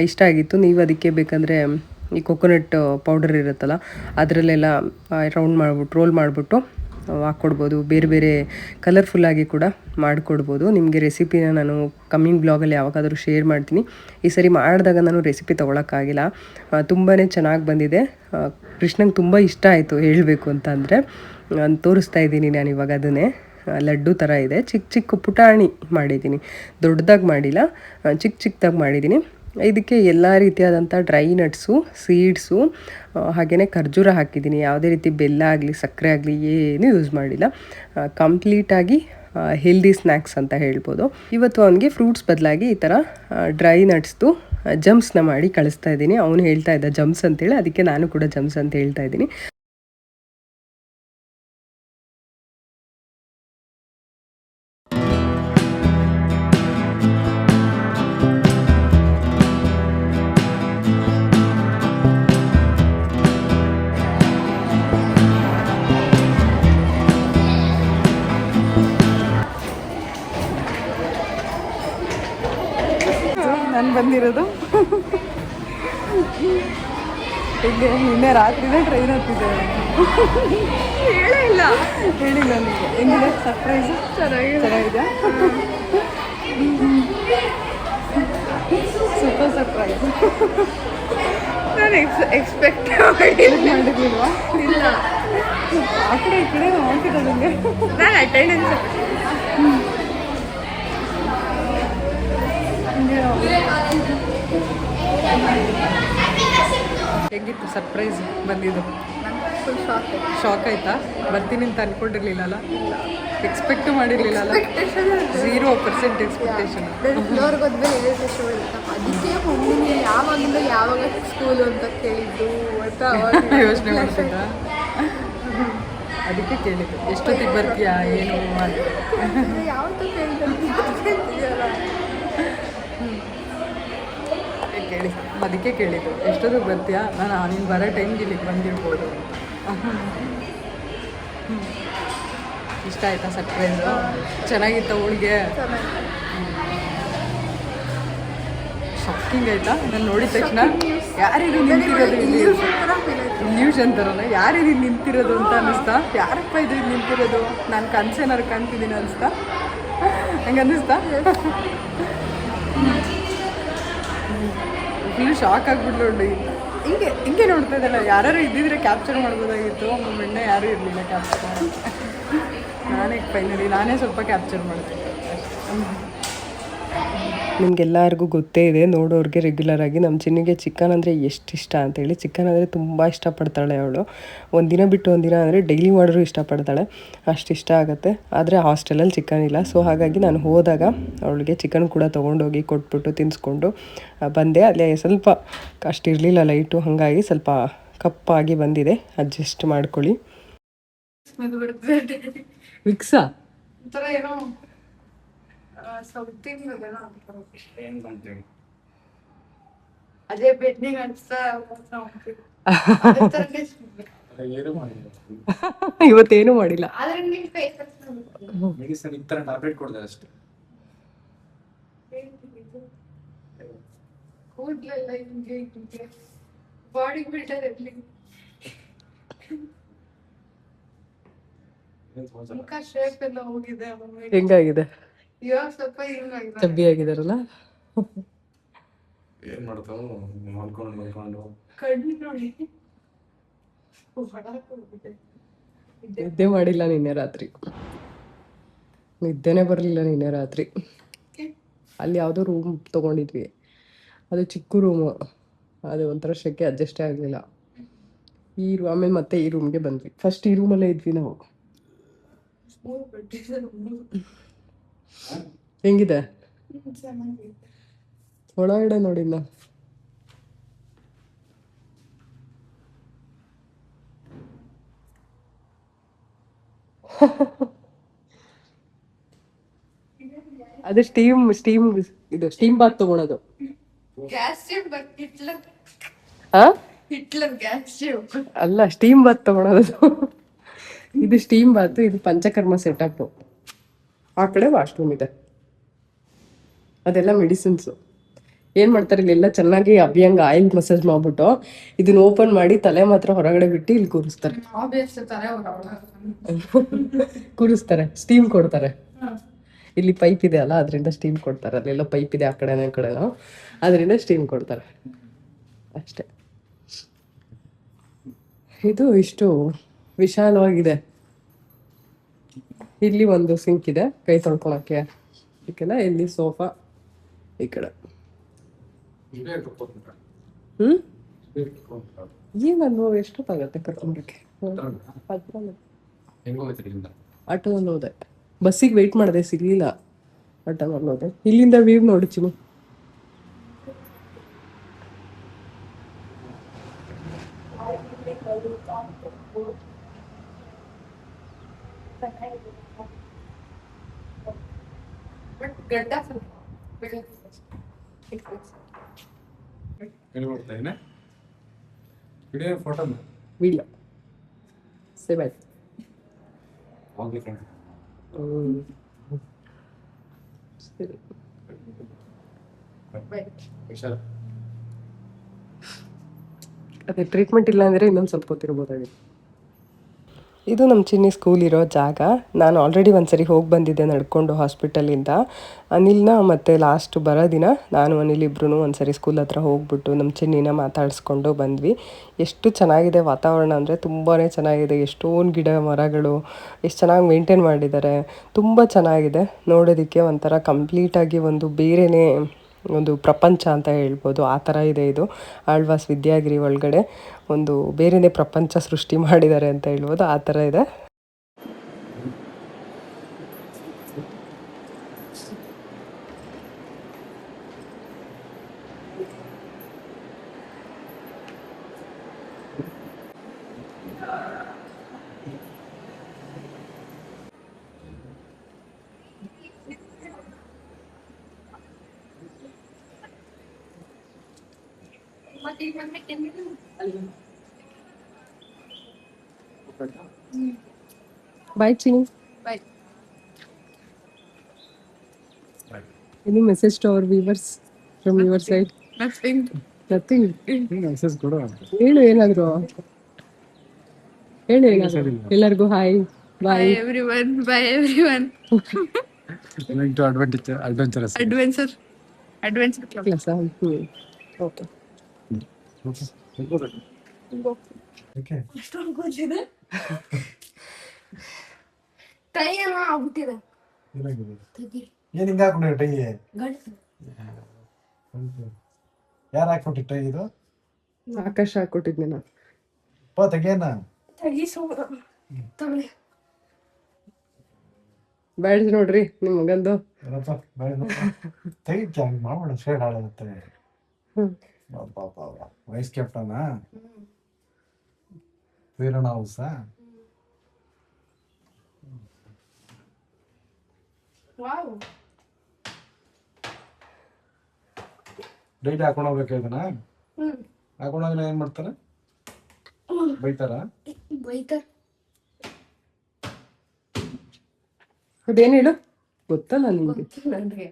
ಇಷ್ಟ ಆಗಿತ್ತು. ನೀವು ಅದಕ್ಕೆ ಬೇಕಂದರೆ ಈ ಕೊಕೊನಟ್ ಪೌಡರ್ ಇರುತ್ತಲ್ಲ ಅದರಲ್ಲೆಲ್ಲ ರೋಲ್ ಮಾಡಿಬಿಟ್ಟು ಹಾಕ್ಕೊಡ್ಬೋದು. ಬೇರೆ ಬೇರೆ ಕಲರ್ಫುಲ್ಲಾಗಿ ಕೂಡ ಮಾಡಿಕೊಡ್ಬೋದು. ನಿಮಗೆ ರೆಸಿಪಿನ ನಾನು ಕಮ್ಮಿಂಗ್ ಬ್ಲಾಗಲ್ಲಿ ಯಾವಾಗಾದರೂ ಶೇರ್ ಮಾಡ್ತೀನಿ. ಈ ಸರಿ ಮಾಡಿದಾಗ ನಾನು ರೆಸಿಪಿ ತೊಗೊಳಕ್ಕಾಗಿಲ್ಲ. ತುಂಬಾ ಚೆನ್ನಾಗಿ ಬಂದಿದೆ. ಕೃಷ್ಣಂಗೆ ತುಂಬ ಇಷ್ಟ ಆಯಿತು ಹೇಳಬೇಕು ಅಂತ ಅಂದರೆ. ತೋರಿಸ್ತಾ ಇದ್ದೀನಿ ನಾನು ಇವಾಗ ಅದನ್ನೇ. ಲಡ್ಡು ಥರ ಇದೆ, ಚಿಕ್ಕ ಚಿಕ್ಕ ಪುಟಾಣಿ ಮಾಡಿದ್ದೀನಿ, ದೊಡ್ಡದಾಗಿ ಮಾಡಿಲ್ಲ, ಚಿಕ್ಕದಾಗಿ ಮಾಡಿದ್ದೀನಿ. ಇದಕ್ಕೆ ಎಲ್ಲ ರೀತಿಯಾದಂಥ ಡ್ರೈ ನಟ್ಸು, ಸೀಡ್ಸು ಹಾಗೆಯೇ ಖರ್ಜೂರ ಹಾಕಿದ್ದೀನಿ. ಯಾವುದೇ ರೀತಿ ಬೆಲ್ಲ ಆಗಲಿ ಸಕ್ಕರೆ ಆಗಲಿ ಏನೂ ಯೂಸ್ ಮಾಡಿಲ್ಲ. ಕಂಪ್ಲೀಟಾಗಿ ಹೆಲ್ದಿ ಸ್ನ್ಯಾಕ್ಸ್ ಅಂತ ಹೇಳ್ಬೋದು. ಇವತ್ತು ಅವನಿಗೆ ಫ್ರೂಟ್ಸ್ ಬದಲಾಗಿ ಈ ಥರ ಡ್ರೈ ನಟ್ಸ್ದು ಜಮ್ಸ್ನ ಮಾಡಿ ಕಳಿಸ್ತಾ ಇದ್ದೀನಿ. ಅವನು ಹೇಳ್ತಾ ಇದ್ದ ಜಮ್ಸ್ ಅಂತೇಳಿ, ಅದಕ್ಕೆ ನಾನು ಕೂಡ ಜಮ್ಸ್ ಅಂತ ಹೇಳ್ತಾ ಇದ್ದೀನಿ. ನಾನು ಬಂದಿರೋದು ಇಲ್ಲಿ ನಿನ್ನೆ ರಾತ್ರಿನೇ ಟ್ರೈನ್ ಹತ್ತಿದ್ದೆ. ಹೇಳಿಲ್ಲ ನಿಮಗೆ. ಹೆಂಗಿದೆ ಸರ್ಪ್ರೈಸ್? ಚೆನ್ನಾಗಿದೆ. Super surprise. ನಾನು ಎಕ್ಸ್ಪೆಕ್ಟ್ ಮಾಡಿರ್ಲಿಲ್ವಾ? ಇಲ್ಲ, ಆ ಕಡೆ ಈ ಕಡೆ ನೋಡ್ತಿದ್ದೆ ನನಗೆ. ನಾನು ಅಟೆಂಡೆನ್ಸ್ ಹೆಂಗಿತ್ತು ಸರ್ಪ್ರೈಸ್ ಬಂದಿದ್ದು? ಫುಲ್ ಶಾಕ್ ಆಯ್ತಾ? ಬರ್ತೀನಿ ಅಂತ ಅನ್ಕೊಂಡಿರ್ಲಿಲ್ಲಲ್ಲ, ಎಕ್ಸ್ಪೆಕ್ಟ್ ಮಾಡಿರ್ಲಿಲ್ಲಲ್ಲ? 0% ಎಕ್ಸ್ಪೆಕ್ಟೇಷನ್. ಅದಕ್ಕೆ ಮಮ್ಮಿ ಯಾವಾಗಿಂದ ಯಾವಾಗ ಸ್ಕೂಲು ಅಂತ ಕೇಳಿದ್ದು ಅಂತ ಯೋಚನೆ ಮಾಡ್ತಿದ್ದ. ಅದಕ್ಕೆ ಕೇಳಿದ್ದು ಎಷ್ಟೊತ್ತಿಗೆ ಬರ್ತೀಯಾ ಏನು ಅಂತ. ಯಾವತ್ತೂ ಕೇಳಿದ್ಯಲ್ಲ, ಕೇಳಿ ಅದಕ್ಕೆ ಕೇಳಿದ್ದು ಎಷ್ಟೊತ್ತಿಗೆ ಬರ್ತೀಯಾ. ನಾನು ನೀನು ಬರೋ ಟೈಮ್ಗೆ ಇಲ್ಲಿಗೆ ಬಂದಿರ್ಬೋದು. ಇಷ್ಟ ಆಯ್ತಾ ಸರ್ಪ್ರೈಸು? ಚೆನ್ನಾಗಿತ್ತ ಹೋಳಿಗೆ? ಶಾಕಿಂಗ್ ಆಯ್ತಾ? ನಾನು ನೋಡಿದ ತಕ್ಷಣ ಯಾರಿದು ನಿಂತಿರೋದು ಇಲ್ಲಿ ಇಲ್ಯೂಷನ್ ಥರನ, ಯಾರಿದು ನಿಂತಿರೋದು ಅಂತ ಅನ್ನಿಸ್ತಾ? ಯಾರಪ್ಪ ಇದು ನಿಂತಿರೋದು? ನಾನು ಕನ್ಸೇನಾರು ಕಾಣ್ತಿದ್ದೀನಿ ಅನಿಸ್ತಾ? ಹಂಗೆ ಅನ್ನಿಸ್ತಾ? ಫುಲ್ ಶಾಕ್ ಆಗಿಬಿಟ್ಲು ನೋಡಿ. ಹಿಂಗೆ ನೋಡ್ತಾ ಇದ್ದಲ್ಲ, ಯಾರು ಇದ್ದಿದ್ರೆ ಕ್ಯಾಪ್ಚರ್ ಮಾಡ್ಬೋದಾಗಿತ್ತು. ಮೊನ್ನೆ ಯಾರೂ ಇರಲಿಲ್ಲ ಕ್ಯಾಪ್ಚರ್ ಮಾಡೋಕ್ಕೆ. ನಾನೇ ಸ್ವಲ್ಪ ಕ್ಯಾಪ್ಚರ್ ಮಾಡ್ತೀನಿ. ನಿಮಗೆಲ್ಲರಿಗೂ ಗೊತ್ತೇ ಇದೆ, ನೋಡೋರಿಗೆ ರೆಗ್ಯುಲರಾಗಿ ನಮ್ಮ ಚಿನ್ನಿಗೆ ಚಿಕನ್ ಅಂದರೆ ಎಷ್ಟು ಇಷ್ಟ ಅಂತೇಳಿ. ಚಿಕನ್ ಅಂದರೆ ತುಂಬ ಇಷ್ಟಪಡ್ತಾಳೆ ಅವಳು. ಒಂದಿನ ಬಿಟ್ಟು ಒಂದಿನ ಅಂದರೆ ಡೈಲಿ ಮಾಡಿದ್ರು ಇಷ್ಟಪಡ್ತಾಳೆ, ಅಷ್ಟು ಇಷ್ಟ ಆಗುತ್ತೆ. ಆದರೆ ಹಾಸ್ಟೆಲಲ್ಲಿ ಚಿಕನ್ ಇಲ್ಲ. ಸೊ ಹಾಗಾಗಿ ನಾನು ಹೋದಾಗ ಅವಳಿಗೆ ಚಿಕನ್ ಕೂಡ ತೊಗೊಂಡೋಗಿ ಕೊಟ್ಬಿಟ್ಟು ತಿನ್ನಿಸ್ಕೊಂಡು ಬಂದೆ. ಅಲ್ಲೇ ಸ್ವಲ್ಪ ಅಷ್ಟಿರಲಿಲ್ಲ ಲೈಟು, ಹಾಗಾಗಿ ಸ್ವಲ್ಪ ಕಪ್ಪಾಗಿ ಬಂದಿದೆ. ಅಡ್ಜಸ್ಟ್ ಮಾಡ್ಕೊಳ್ಳಿ. ಮಿಕ್ಸಾ ಏನೋ ಅದೇ ಬೆಡ್ನಿಂಗ್ ಅನ್ಸ್ತಾ ಇವತ್ತೇನು ಮಾಡಿಲ್ಲ. ಕೂದಲೆಲ್ಲ ಹಿಂಗೆ ಹಿಂಗೆ ಬಾಡಿ ಬಿಲ್ಡರ್ ಇರ್ಲಿ ಮುಖ ಶೇಪ್ ಎಲ್ಲ ಹೋಗಿದೆ ಆಮೇಲೆ. ಹೆಂಗಾಗಿದೆ? ಇವಾಗ ಸ್ವಲ್ಪ ಹಿಂಗಾಗಿದೆ. ಚಬ್ಬಿ ಆಗಿದಾರಲ್ಲ. ಏನ್ ಮಾಡ್ತಾವ ಮಲ್ಕೊಂಡು ಕಣ್ಣು ನೋಡಿ ಹೊಡಕ್ ಹೋಗಿದೆ. ನಿದ್ದೆ ಮಾಡಿಲ್ಲ ನಿನ್ನೆ ರಾತ್ರಿ, ನಿದ್ದೆನೆ ಬರಲಿಲ್ಲ ನಿನ್ನೆ ರಾತ್ರಿ. ಅಲ್ಲಿ ಯಾವುದೋ ರೂಮ್ ತೊಗೊಂಡಿದ್ವಿ, ಅದು ಚಿಕ್ಕ ರೂಮು, ಅದು ಒಂಥರ ಶೆಕೆ ಅಡ್ಜಸ್ಟೇ ಆಗಲಿಲ್ಲ. ಆಮೇಲೆ ಮತ್ತೆ ಈ ರೂಮ್ಗೆ ಬಂದ್ವಿ. ಫಸ್ಟ್ ಈ ರೂಮಲ್ಲೇ ಇದ್ವಿ ನಾವು. ಹೆಂಗಿದೆ ಚೆನ್ನಾಗಿದೆ. ಒಳಗಡೆ ನೋಡಿದ್ನ. ಅದೇ ಸ್ಟೀಮ್ ಬಾತ್ ತಗೊಳೋದು. ಗ್ಯಾಸ್ ಸ್ಟೇವ್ ಹಿಟ್ಲರ್ ಹಾ ಹಿಟ್ಲರ್ ಗ್ಯಾಸ್ ಸ್ಟೇವ್ ಅಲ್ಲ, ಸ್ಟೀಮ್ ಬಾತ್ ತಗೊಳೋದು. ಇದು ಸ್ಟೀಮ್ ಬಾತ್, ಇದು ಪಂಚಕರ್ಮ ಸೆಟಪ್. ಆ ಕಡೆ ವಾಶ್ರೂಮ್ ಇದೆ, ಅದೆಲ್ಲ ಮೆಡಿಸಿನ್ಸು. ಏನು ಮಾಡ್ತಾರೆ ಇಲ್ಲೆಲ್ಲ ಚೆನ್ನಾಗಿ ಅಭಿಯಂಗ ಆಯಿಲ್ ಮಸಾಜ್ ಮಾಡ್ಬಿಟ್ಟು ಇದನ್ನ ಓಪನ್ ಮಾಡಿ ತಲೆ ಮಾತ್ರ ಹೊರಗಡೆ ಬಿಟ್ಟು ಇಲ್ಲಿ ಕೂರಿಸ್ತಾರೆ. ಕೂರಿಸ್ತಾರೆ, ಸ್ಟೀಮ್ ಕೊಡ್ತಾರೆ. ಇಲ್ಲಿ ಪೈಪ್ ಇದೆ ಅಲ್ಲ, ಅದರಿಂದ ಸ್ಟೀಮ್ ಕೊಡ್ತಾರೆ. ಅಲ್ಲೆಲ್ಲ ಪೈಪ್ ಇದೆ ಆ ಕಡೆನೋ ಈ ಕಡೆನೋ, ಅದರಿಂದ ಸ್ಟೀಮ್ ಕೊಡ್ತಾರೆ ಅಷ್ಟೇ. ಇದು ಇಷ್ಟು ವಿಶಾಲವಾಗಿದೆ. ಇಲ್ಲಿ ಒಂದು ಸಿಂಕ್ ಇದೆ ಕೈ ತೊಳ್ಕೊಳಕ್ಕೆ, ಇದಕ್ಕೆಲ್ಲ. ಇಲ್ಲಿ ಸೋಫಾ ಈ ಕಡೆ. ಏನು ಎಷ್ಟೊತ್ತಾಗತ್ತೆ ಕರ್ಕೊಂಡಕ್ಕೆ? ಆಟೋದಲ್ಲಿ ಹೋದೆ, ಬಸ್ಸಿಗೆ ವೆಯ್ಟ್ ಮಾಡಿದೆ, ಸಿಗ್ಲಿಲ್ಲ. ಆಟೋದಲ್ಲಿ ಹೋದೆ. ಇಲ್ಲಿಂದ ವ್ಯೂ ನೋಡಿ ಚಿನ್ನು. ಫೋಟೋ ವಿಡಿಯೋ ಸೇವ್ ಆಯ್ತು. ಸರಿ, ಅದೇ ಟ್ರೀಟ್ಮೆಂಟ್ ಇಲ್ಲ ಅಂದರೆ ಇನ್ನೊಂದು ಸ್ವಲ್ಪ ಹೊತ್ತಿರ್ಬೋದಾಗಿತ್ತು. ಇದು ನಮ್ಮ ಚಿನ್ನಿ ಸ್ಕೂಲ್ ಇರೋ ಜಾಗ. ನಾನು ಆಲ್ರೆಡಿ ಒಂದ್ಸರಿ ಹೋಗಿ ಬಂದಿದ್ದೆ ನಡ್ಕೊಂಡು ಹಾಸ್ಪಿಟಲಿಂದ. ಅನಿಲ್ನ ಮತ್ತು ಲಾಸ್ಟ್ ಬರೋ ದಿನ ನಾನು ಅನಿಲ್ ಇಬ್ಬರೂ ಒಂದ್ಸರಿ ಸ್ಕೂಲ್ ಹತ್ರ ಹೋಗ್ಬಿಟ್ಟು ನಮ್ಮ ಚಿನ್ನಿನ ಮಾತಾಡಿಸ್ಕೊಂಡು ಬಂದ್ವಿ. ಎಷ್ಟು ಚೆನ್ನಾಗಿದೆ ವಾತಾವರಣ ಅಂದರೆ ತುಂಬಾ ಚೆನ್ನಾಗಿದೆ. ಎಷ್ಟೊಂದು ಗಿಡ ಮರಗಳು, ಎಷ್ಟು ಚೆನ್ನಾಗಿ ಮೇಂಟೈನ್ ಮಾಡಿದ್ದಾರೆ. ತುಂಬ ಚೆನ್ನಾಗಿದೆ ನೋಡೋದಕ್ಕೆ. ಒಂಥರ ಕಂಪ್ಲೀಟಾಗಿ ಒಂದು ಬೇರೆಯೇ ಒಂದು ಪ್ರಪಂಚ ಅಂತ ಹೇಳ್ಬೋದು. ಆ ಥರ ಇದೆ ಇದು. ಆಳ್ವಾಸ್ ವಿದ್ಯಾಗಿರಿ ಒಳಗಡೆ ಒಂದು ಬೇರೆಯೇ ಪ್ರಪಂಚ ಸೃಷ್ಟಿ ಮಾಡಿದ್ದಾರೆ ಅಂತ ಹೇಳ್ಬೋದು. ಆ ಥರ ಇದೆ. Bye, Chini. Bye. Any message to our viewers from your side? Nothing. Nothing. Message ಕೊಡು. ಹೇಳು ಏನಾದ್ರು. ಎಲ್ಲರಿಗೂ hi Bye bye. everyone. Bye everyone. Going to adventurous. Adventure club. Class okay. Okay. ಅಷ್ಟೊಂದು ಗೊತ್ತಿದೆ. ಕೈ ಏನೋ ಆಗ್ಬಿಟ್ಟಿದೆ. ಏನ್ ಹಿಂಗ ಹಾಕೊಂಡೆ ಟೈ? ಗಂಟು. ಯಾರು ಹಾಕ್ಬಿಟ್ಟು ಟೈ ಇದು? ಆಕಾಶ ಹಾಕೊಟ್ಟಿದ್ದೆ ನಾನು. ತೆಗೇನ ತೆಗೀಸು. ತಗೊಳ್ಳಿ. ಬ್ಯಾಡ್ಜ್ ನೋಡ್ರಿ ನಿಮ್ಮ ಮಗಂದು. ತೆಗಿಕ್ಕೆ ಹಂಗೆ ಮಾಡ್ಬೇಡ, ಶೇಡ್ ಹಾಳಾಗುತ್ತೆ. ವೈಸ್ ಕ್ಯಾಪ್ಟನಾ ವೀರಣ್ಣ ಹೌಸಾ? ವಾವ್. ಡೈಲಿ ಹಾಕೊಂಡು ಹೋಗ್ಬೇಕು ಇದನ್ನ. ಹಾಕೊಂಡೋಗಿನ ಏನ್ ಮಾಡ್ತಾರೆ? ಬೈತಾರ? ಬೈತಾರ. ಅದೇನು ಹೇಳು ಗೊತ್ತಲ್ಲ ನಿಮಗೆ? ನನಗೆ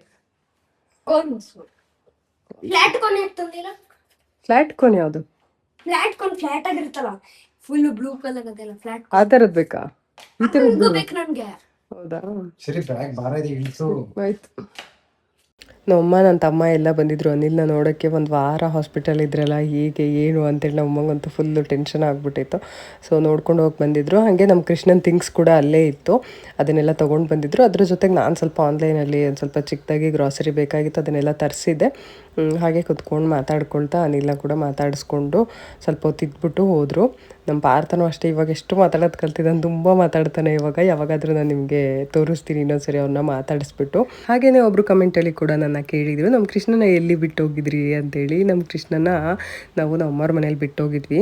ಕೋನ್ಸು. ಫ್ಲಾಟ್ ಕೊನೆ ಆಗ್ತಂದಿಲ್ಲ, ಫ್ಲಾಟ್ ಕೋನ್ ಯಾವುದು? ಫ್ಲಾಟ್ ಕೊಂಡು ಫ್ಲಾಟ್ ಆಗಿರುತ್ತಲ್ಲ, ಫುಲ್ ಬ್ಲೂ ಕಲರ್ ಅದೆಲ್ಲ ಫ್ಲಾಟ್ ಆ ಥರದ್ದು ಬೇಕಾ? ಈ ಥರದ್ದು ಬೇಕು ನನ್ಗೆ. ಹೌದಾ? ಸರಿ ಬ್ಯಾಗ್ ಭಾರ ಇದೆ ಇಳಿಸು. ಆಯ್ತು. ನಮ್ಮಮ್ಮ ನನ್ನ ತಮ್ಮ ಎಲ್ಲ ಬಂದಿದ್ರು ಅನಿಲ್ನ ನೋಡೋಕ್ಕೆ. ಒಂದು ವಾರ ಹಾಸ್ಪಿಟಲ್ ಇದ್ರಲ್ಲ, ಹೀಗೆ ಏನು ಅಂತೇಳಿ ನಮ್ಮಮ್ಮಂಗಂತೂ ಫುಲ್ಲು ಟೆನ್ಷನ್ ಆಗಿಬಿಟ್ಟಿತ್ತು. ಸೊ ನೋಡ್ಕೊಂಡು ಹೋಗಿ ಬಂದಿದ್ರು. ಹಾಗೆ ನಮ್ಮ ಕೃಷ್ಣನ್ ಥಿಂಗ್ಸ್ ಕೂಡ ಅಲ್ಲೇ ಇತ್ತು, ಅದನ್ನೆಲ್ಲ ತೊಗೊಂಡು ಬಂದಿದ್ರು. ಅದ್ರ ಜೊತೆಗೆ ನಾನು ಸ್ವಲ್ಪ ಆನ್ಲೈನಲ್ಲಿ ಒಂದು ಸ್ವಲ್ಪ ಚಿಕ್ಕದಾಗಿ ಗ್ರಾಸರಿ ಬೇಕಾಗಿತ್ತು, ಅದನ್ನೆಲ್ಲ ತರಿಸಿದ್ದೆ. ಹಾಗೆ ಕುತ್ಕೊಂಡು ಮಾತಾಡ್ಕೊಳ್ತಾ ಅನಿಲ್ನ ಕೂಡ ಮಾತಾಡಿಸ್ಕೊಂಡು ಸ್ವಲ್ಪ ಹೊತ್ತು ಇದ್ಬಿಟ್ಟು ಹೋದರು. ನಮ್ಮ ಪಾರ್ಥನೂ ಅಷ್ಟೇ ಇವಾಗ ಎಷ್ಟು ಮಾತಾಡೋದು ಕಲ್ತಿದ್ದಾನೆ, ತುಂಬ ಮಾತಾಡ್ತಾನೆ ಇವಾಗ. ಯಾವಾಗಾದರೂ ನಾನು ನಿಮಗೆ ತೋರಿಸ್ತೀನಿ ಇನ್ನೊಂದ್ಸರಿ ಅವ್ರನ್ನ ಮಾತಾಡಿಸ್ಬಿಟ್ಟು. ಹಾಗೆಯೇ ಒಬ್ಬರು ಕಮೆಂಟಲ್ಲಿ ಕೂಡ ನನ್ನ ಕೇಳಿದರು, ನಮ್ಮ ಕೃಷ್ಣನ ಎಲ್ಲಿ ಬಿಟ್ಟು ಹೋಗಿದ್ರಿ ಅಂತೇಳಿ. ನಮ್ಮ ಕೃಷ್ಣನ ನಾವು ನಮ್ಮವ್ರ ಮನೇಲಿ ಬಿಟ್ಟೋಗಿದ್ವಿ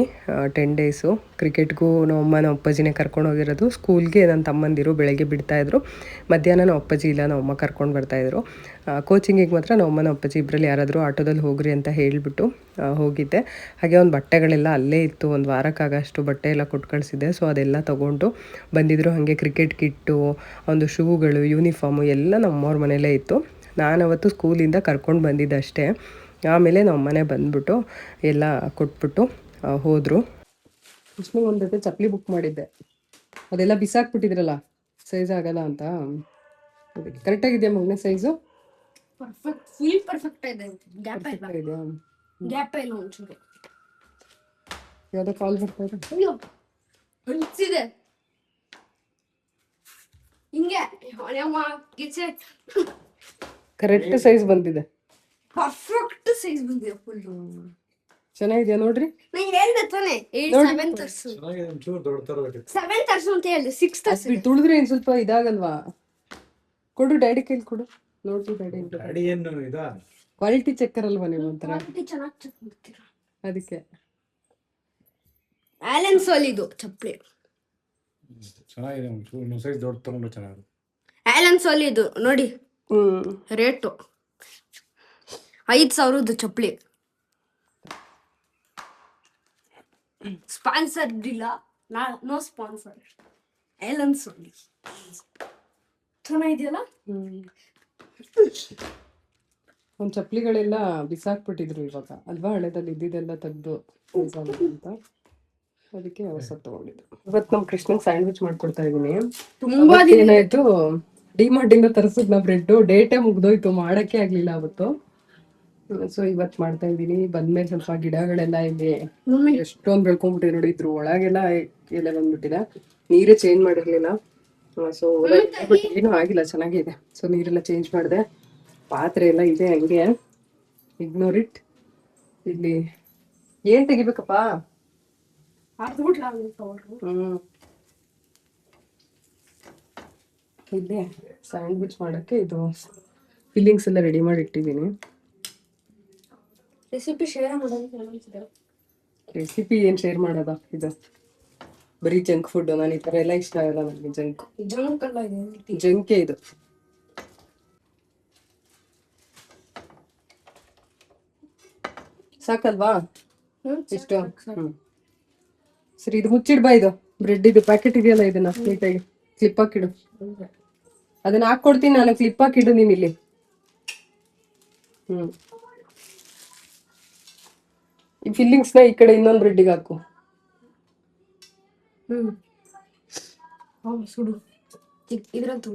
10 ಡೇಸು. ಕ್ರಿಕೆಟ್ಗೂ ನಮ್ಮಮ್ಮ ನಮ್ಮ ಅಪ್ಪಾಜಿನೇ ಕರ್ಕೊಂಡು ಹೋಗಿರೋದು. ಸ್ಕೂಲ್ಗೆ ನನ್ನ ತಮ್ಮಂದಿರು ಬೆಳಗ್ಗೆ ಬಿಡ್ತಾಯಿದ್ರು, ಮಧ್ಯಾಹ್ನ ನಮ್ಮ ಅಪ್ಪಾಜಿ ಇಲ್ಲ ನಮ್ಮಮ್ಮ ಕರ್ಕೊಂಡು ಬರ್ತಾಯಿದ್ರು. ಕೋಚಿಂಗಿಗೆ ಮಾತ್ರ ನಮ್ಮಮ್ಮ ನಮ್ಮ ಅಪ್ಪಾಜಿ ಇಬ್ಬರಲ್ಲಿ ಯಾರಾದರೂ ಆಟೋದಲ್ಲಿ ಹೋಗ್ರಿ ಅಂತ ಹೇಳಿಬಿಟ್ಟು ಹೋಗಿದ್ದೆ. ಹಾಗೆ ಒಂದು ಬಟ್ಟೆಗಳೆಲ್ಲ ಅಲ್ಲೇ ಇತ್ತು, ಒಂದು ವಾರಕ್ಕಾಗಷ್ಟು ಬಟ್ಟೆ ಎಲ್ಲ ಕೊಟ್ಟು ಕಳಿಸಿದ್ದೆ. ಸೊ ಅದೆಲ್ಲ ತೊಗೊಂಡು ಬಂದಿದ್ದರು. ಹಾಗೆ ಕ್ರಿಕೆಟ್ ಕಿಟ್ಟು, ಒಂದು ಶೂಗಳು, ಯೂನಿಫಾರ್ಮು ಎಲ್ಲ ನಮ್ಮವ್ರ ಮನೇಲೇ ಇತ್ತು. ನಾನು ಅವತ್ತು ಸ್ಕೂಲಿಂದ ಕರ್ಕೊಂಡು ಬಂದಿದ್ದೆ ಅಷ್ಟೇ. ಆಮೇಲೆ ನಮ್ಮ ಮನೆ ಬಂದ್ಬಿಟ್ಟು ಎಲ್ಲ ಕೊಟ್ಬಿಟ್ಟು ಹೋದರು. ಕೃಷ್ಣಗೆ ಒಂದು ಜೊತೆ ಚಪ್ಪಲಿ ಬುಕ್ ಮಾಡಿದ್ದೆ, ಅದೆಲ್ಲ ಬಿಸಾಕ್ಬಿಟ್ಟಿದ್ರಲ್ಲ, ಸೈಜ್ ಆಗಲ್ಲ ಅಂತ. ಅದಕ್ಕೆ ಕರೆಕ್ಟಾಗಿದೆಯಾ ಮಗನೇ ಸೈಜು? ಪರ್ಫೆಕ್ಟ್, ಫುಲ್ ಪರ್ಫೆಕ್ಟ್ ಇದೆ, ಗ್ಯಾಪ್ ಇಲ್ಲ, ಇದೆಯಾ? ಗ್ಯಾಪ್ ಇಲ್ಲ ಒಂಚೂರು. ಯಾವುದೋ ಕಾಲ್ ಬರ್ತಾ ಇದೆ. ಅಯ್ಯೋ ಅನ್ಸಿದೆ ಹಿಂಗೆ ಕರೆಕ್ಟ್ ಸೈಜ್ ಬಂದಿದೆ, ಪರ್ಫೆಕ್ಟ್ ಸೈಜ್ ಬಂದಿದೆ ಫುಲ್. ಚೆನ್ನಾಗಿದೆಯಾ ನೋಡ್ರಿ? ನಂಗೆ ಹೇಳ್ದೆ ತಾನೆ 7 ತರ್ಸು, ಚೆನ್ನಾಗಿದೆ, ಒಂಚೂರು ದೊಡ್ಡ ತರಬೇಕಿತ್ತು. 7 ತರ್ಸು ಅಂತ ಹೇಳ್ದೆ, 6 ತರ್ಸು. ತುಳಿದ್ರೆ ಇನ್ನು ಸ್ವಲ್ಪ ಇದಾಗಲ್ವಾ? ಕೊಡು ಡ್ಯಾಡಿ ಕೈಲಿ ಕೊಡು, ನೋಡ್ರಿ ಡ್ಯಾಡಿ. ಗಾಡಿ ಏನು ಇದಾ? ಕ್ವಾಲಿಟಿ ಚೆಕ್ಕರ್ ಅಲ್ವಾ ನೀವು ಒಂಥರ, ಕ್ವಾಲಿಟಿ ಚೆನ್ನಾಗಿ ಚೆಕ್ ಮಾಡ್ತೀರಾ. ಅದಕ್ಕೆ. ಆಲನ್ ಸೋಲ್ ಇದು ಚಪ್ಪಲಿ, ಚೆನ್ನಾಗಿದೆ, ಒಂಚೂರು ಇನ್ನೊಂದು ಸೈಜ್ ದೊಡ್ಡ ತಗೊಂಡು ಚೆನ್ನಾಗಿದೆ. ಆಲನ್ ಸೋಲ್ ಇದು ನೋಡಿ, ರೇಟು 5,000 ಚಪ್ಪಲಿ. ಸ್ಪಾನ್ಸರ್ ಇಲ್ಲ, ನೋ ಸ್ಪಾನ್ಸರ್. ಆಲನ್ ಸೋಲ್ ಚೆನ್ನಾಗಿದೆಯಲ್ಲ. ಒಂದು ಚಪ್ಪಲಿಗಳೆಲ್ಲ ಬಿಸಾಕ್ಬಿಟ್ಟಿದ್ರು ಇವಾಗ ಅಲ್ವಾ, ಹಳೆದಲ್ಲಿ ಇದ್ದಿದ್ದೆಲ್ಲ ತೆಗೆದು ಅಂತ, ಅದಕ್ಕೆ ಹೊಸ ತಗೊಂಡಿದ್ದು. ಇವತ್ತು ನಮ್ಮ ಕೃಷ್ಣಂಗೆ ಸ್ಯಾಂಡ್ವಿಚ್ ಮಾಡ್ಕೊಡ್ತಾ ಇದೀನಿ. ತುಂಬಾ ಏನಾಯ್ತು, ಡಿಮಾರ್ಟಿಂದ ತರಿಸಿದ್ ನಾವು ಬ್ರೆಡ್ ಡೇಟೇ ಮುಗ್ದೋಯ್ತು, ಮಾಡಕ್ಕೆ ಆಗ್ಲಿಲ್ಲ ಅವತ್ತು. ಸೊ ಇವತ್ತು ಮಾಡ್ತಾ ಇದ್ದೀನಿ. ಬಂದ್ಮೇಲೆ ಸ್ವಲ್ಪ ಗಿಡಗಳೆಲ್ಲ ಇಲ್ಲಿ ಎಷ್ಟೊಂದು ಬೆಳ್ಕೊಂಡ್ಬಿಟ್ಟಿದೆ ನೋಡಿ, ಇದ್ರ ಒಳಗೆಲ್ಲ ಎಲ್ಲ ಬಂದ್ಬಿಟ್ಟಿದೆ. ನೀರೇ ಚೇಂಜ್ ಮಾಡಿರ್ಲಿಲ್ಲ. ಸೊ ಬಟ್ ಏನೂ ಆಗಿಲ್ಲ, ಚೆನ್ನಾಗಿದೆ. ಸೊ ನೀರೆಲ್ಲ ಚೇಂಜ್ ಮಾಡಿದೆ. ಪಾತ್ರೆ ಎಲ್ಲ ಇದೆ ಹಂಗೆ, ಇಗ್ನೋರ್ ಇಟ್. ಇಲ್ಲಿ ಏನ್ ತೆಗಿಬೇಕಪ್ಪ? ಇಲ್ಲಿ ಸ್ಯಾಂಡ್ವಿಚ್ ಮಾಡಕ್ಕೆ ಇದು ಫಿಲ್ಲಿಂಗ್ಸ್ ಎಲ್ಲ ರೆಡಿ ಮಾಡಿ ಇಟ್ಟಿದ್ದೀನಿ. ರೆಸಿಪಿ ಶೇರ್ ಮಾಡೋದು. ರೆಸಿಪಿ ಏನ್ ಶೇರ್ ಮಾಡೋದ, ಇದು ಬರೀ ಜಂಕ್ ಫುಡ್. ನಾನು ಈ ತರ ಎಲ್ಲ ಇಷ್ಟ ಆಗಲ್ಲ ನನಗೆ. ಜಂಕ್ ಅಲ್ಲ ಇದು, ಜಂಕೆ ಇದು. ಸಾಕಲ್ವಾ ಇಷ್ಟು? ಸರಿ, ಇದು ಮುಚ್ಚಿಡ್ಬಾ. ಇದು ಬ್ರೆಡ್ ಇದು ಪ್ಯಾಕೆಟ್ ಇದೆಯಲ್ಲ, ಇದನ್ನ ನೀಟಾಗಿ ಕ್ಲಿಪ್ ಹಾಕಿಡು. ಅದನ್ನ ಹಾಕೊಡ್ತೀನಿ ನಾನು, ಕ್ಲಿಪ್ ಹಾಕಿಡು ನೀನ್ ಇಲ್ಲಿ. ಈ ಫಿಲ್ಲಿಂಗ್ಸ್ ನ ಈ ಕಡೆ ಇನ್ನೊಂದು ಬ್ರೆಡ್ಡಿಗೆ ಹಾಕು. ಸುಡು ಇದ್ರಲ್ಲಿ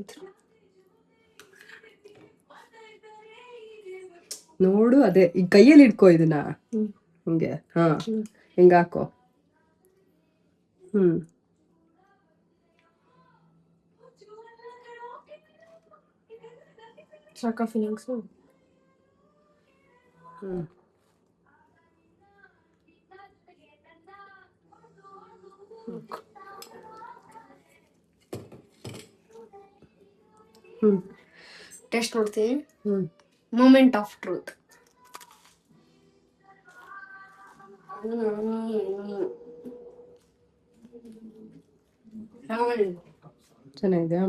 ನೋಡು, ಅದೇ ಈ ಕೈಯಲ್ಲಿ ಇಟ್ಕೋ ಇದನ್ನ ಹಿಂಗೆ. ಹಾ, ಹಿಂಗ ಹಾಕೋ. ಸಾಕಾ ಫೀಲಿಂಗ್ಸ್? ಟೆಸ್ಟ್ ನೋಡ್ತೀನಿ. Moment of truth. ಚೆನ್ನಾಗಿದೆ.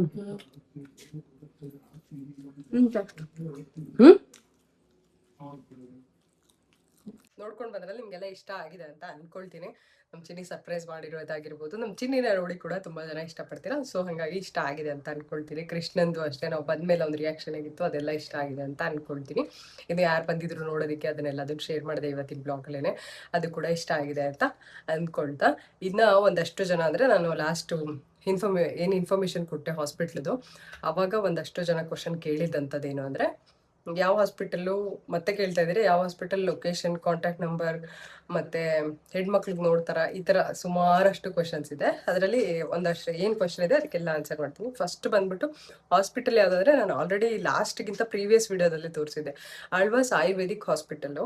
ನೋಡ್ಕೊಂಡು ಬಂದ್ರಲ್ಲಿ ನಿಮಗೆಲ್ಲ ಇಷ್ಟ ಆಗಿದೆ ಅಂತ ಅನ್ಕೊಳ್ತೀನಿ. ನಮ್ಮ ಚಿನ್ನಿ ಸರ್ಪ್ರೈಸ್ ಮಾಡಿರೋದಾಗಿರ್ಬೋದು, ನಮ್ಮ ಚಿನ್ನಿನ ನೋಡಿ ಕೂಡ ತುಂಬ ಜನ ಇಷ್ಟಪಡ್ತೀರಾ. ಸೊ ಹಾಗಾಗಿ ಇಷ್ಟ ಆಗಿದೆ ಅಂತ ಅನ್ಕೊಳ್ತೀನಿ. ಕೃಷ್ಣಂದು ಅಷ್ಟೇ, ನಾವು ಬಂದಮೇಲೆ ಒಂದು ರಿಯಾಕ್ಷನ್ ಆಗಿತ್ತು, ಅದೆಲ್ಲ ಇಷ್ಟ ಆಗಿದೆ ಅಂತ ಅನ್ಕೊಳ್ತೀನಿ. ಇನ್ನು ಯಾರು ಬಂದಿದ್ರು ನೋಡೋದಕ್ಕೆ ಅದನ್ನೆಲ್ಲದನ್ನು ಶೇರ್ ಮಾಡಿದೆ ಇವತ್ತಿನ ಬ್ಲಾಗಲ್ಲೇ, ಅದು ಕೂಡ ಇಷ್ಟ ಆಗಿದೆ ಅಂತ ಅಂದ್ಕೊಳ್ತಾ, ಇನ್ನು ಒಂದಷ್ಟು ಜನ ಅಂದರೆ ನಾನು ಲಾಸ್ಟು ಇನ್ಫಾರ್ಮೇಷನ್ ಕೊಟ್ಟೆ ಹಾಸ್ಪಿಟ್ಲದು, ಆವಾಗ ಒಂದಷ್ಟು ಜನ ಕ್ವಶನ್ ಕೇಳಿದ್ದಂಥದ್ದೇನು ಅಂದರೆ ಯಾವ ಹಾಸ್ಪಿಟಲ್ಲು ಮತ್ತೆ ಕೇಳ್ತಾ ಇದ್ದೀರಿ, ಯಾವ ಹಾಸ್ಪಿಟಲ್, ಲೊಕೇಶನ್, ಕಾಂಟ್ಯಾಕ್ಟ್ ನಂಬರ್, ಮತ್ತು ಹೆಣ್ಮಕ್ಳಿಗೆ ನೋಡ್ತಾರ, ಈ ಥರ ಸುಮಾರಷ್ಟು ಕ್ವಶನ್ಸ್ ಇದೆ. ಅದರಲ್ಲಿ ಒಂದಷ್ಟು ಏನು ಕ್ವಶನ್ ಇದೆ ಅದಕ್ಕೆಲ್ಲ ಆನ್ಸರ್ ಮಾಡ್ತೀನಿ. ಫಸ್ಟ್ ಬಂದ್ಬಿಟ್ಟು ಹಾಸ್ಪಿಟಲ್ ಯಾವುದಾದ್ರೆ ನಾನು ಆಲ್ರೆಡಿ ಲಾಸ್ಟ್ಗಿಂತ ಪ್ರೀವಿಯಸ್ ವಿಡಿಯೋದಲ್ಲಿ ತೋರಿಸಿದ್ದೆ, ಆಳ್ವಾಸ್ ಆಯುರ್ವೇದಿಕ್ ಹಾಸ್ಪಿಟಲ್ಲು.